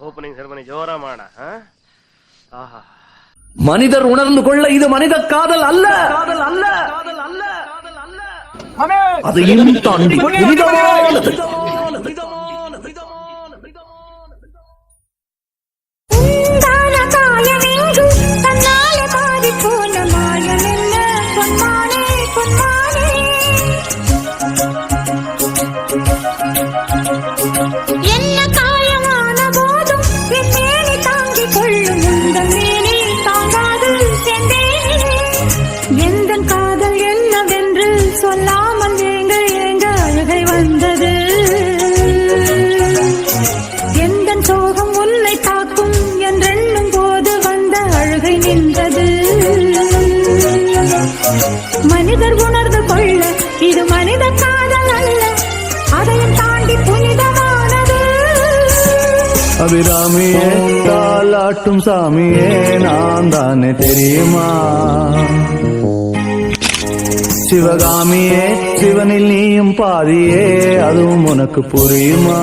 Opening ceremony ஜோரமான. ஆஹா, மனிதர் உணர்ந்து கொள்ள இது மனித காதல் அல்ல, காதல் அல்ல, அதையும் தாண்டி புனிதமானது. மனிதர் உணர்ந்து கொள்ள இது மனித காதல் அல்ல, அதையும் தாண்டி புனிதமானது. அபிராமியே தாலாட்டும் சாமியே நான் தானே தெரியுமா? சிவகாமியே சிவனில் நீயும் பாதியே அதுவும் உனக்கு புரியுமா?